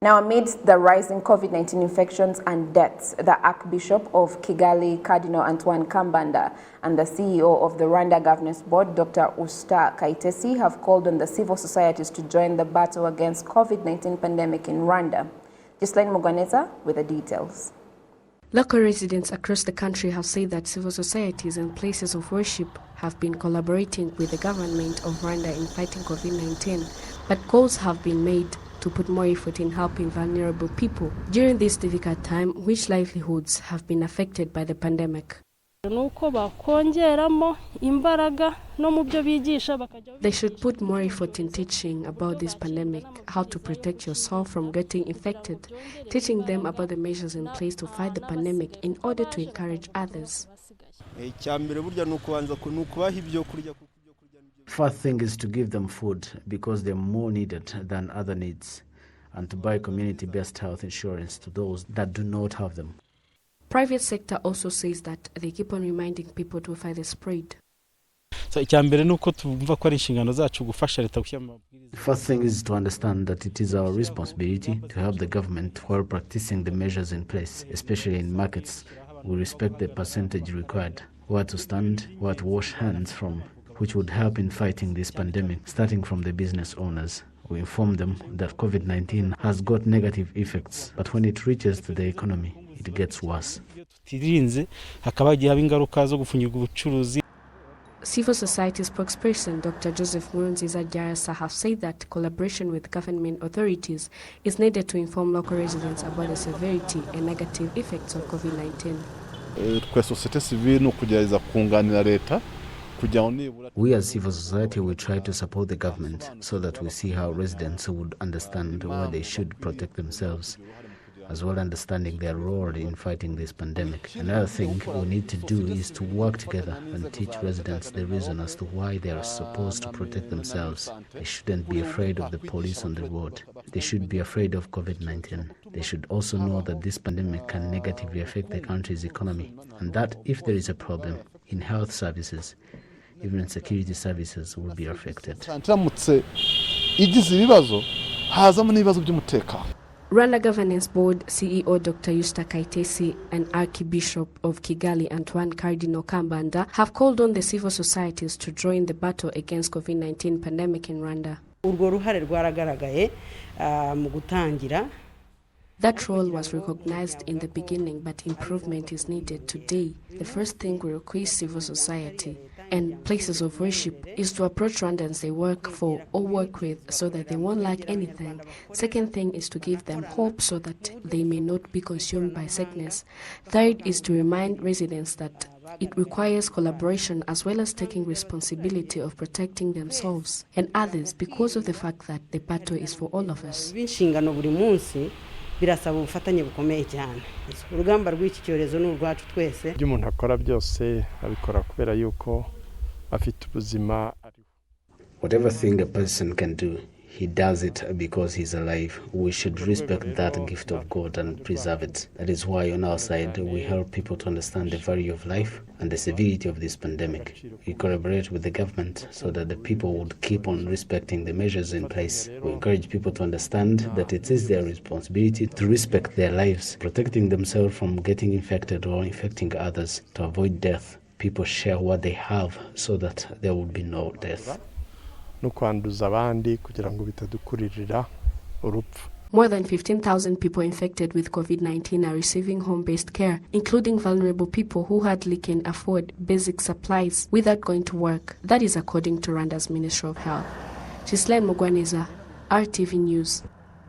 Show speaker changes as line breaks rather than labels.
Now, amidst the rising COVID-19 infections and deaths, the Archbishop of Kigali, Cardinal Kambanda, and the CEO of the Rwanda Governance Board, Dr. Usta have called on the civil societies to join the battle against COVID-19 pandemic in Rwanda. Ghislaine Muganeza with the details.
Local residents across the country have said that civil societies and places of worship have been collaborating with the government of Rwanda in fighting COVID-19, but calls have been made to put more effort in helping vulnerable people during this difficult time, which livelihoods have been affected by the pandemic. They should put more effort in teaching about this pandemic, how to protect yourself from getting infected, teaching them about the measures in place to fight the pandemic in order to encourage others.
First thing is to give them food because they're more needed than other needs, and to buy community-based health insurance to those that do not have them.
Private sector also says that they keep on reminding people to fight the spread.
The first thing is to understand that it is our responsibility to help the government while practicing the measures in place, especially in markets. We respect the percentage required, where to stand, where to wash hands from, which would help in fighting this pandemic, starting from the business owners. We inform them that COVID-19 has got negative effects, but when it reaches to the economy, it gets worse.
Civil society spokesperson Dr. Joseph Nkurunziza have said that collaboration with government authorities is needed to inform local residents about the severity and negative effects of COVID-19.
We as civil society will try to support the government so that we see how residents would understand why they should protect themselves, as well understanding their role in fighting this pandemic. Another thing we need to do is to work together and teach residents the reason as to why they are supposed to protect themselves. They shouldn't be afraid of the police on the road. They should be afraid of COVID-19. They should also know that this pandemic can negatively affect the country's economy, and that if there is a problem in health services, even security services will be affected.
Rwanda Governance Board CEO Dr. Usta and Archbishop of Kigali Cardinal Kambanda have called on the civil societies to join the battle against COVID-19 pandemic in Rwanda. That role was recognized in the beginning, but improvement is needed today. The first thing we request civil society and places of worship is to approach Rwandans they work for or work with so that they won't lack anything. Second thing is to give them hope so that they may not be consumed by sickness. Third is to remind residents that it requires collaboration as well as taking responsibility of protecting themselves and others because of the fact that the battle is for all of us.
birasaba ubufatanye bukomeye cyane. Urugamba rw'iki cyorezo n'urwacu twese.
Umuntu akora byose abikora kubera yuko afite ubuzima.
Whatever thing a person can do, he does it because he's alive. We should respect that gift of God and preserve it. That is why on our side we help people to understand the value of life and the severity of this pandemic. We collaborate with the government so that the people would keep on respecting the measures in place. We encourage people to understand that it is their responsibility to respect their lives, protecting themselves from getting infected or infecting others. To avoid death, people share what they have so that there will be no death.
More than 15,000 people infected with COVID-19 are receiving home-based care, including vulnerable people who hardly can afford basic supplies without going to work. That is according to Rwanda's Ministry of Health. Ghislaine Muganeza, RTV News.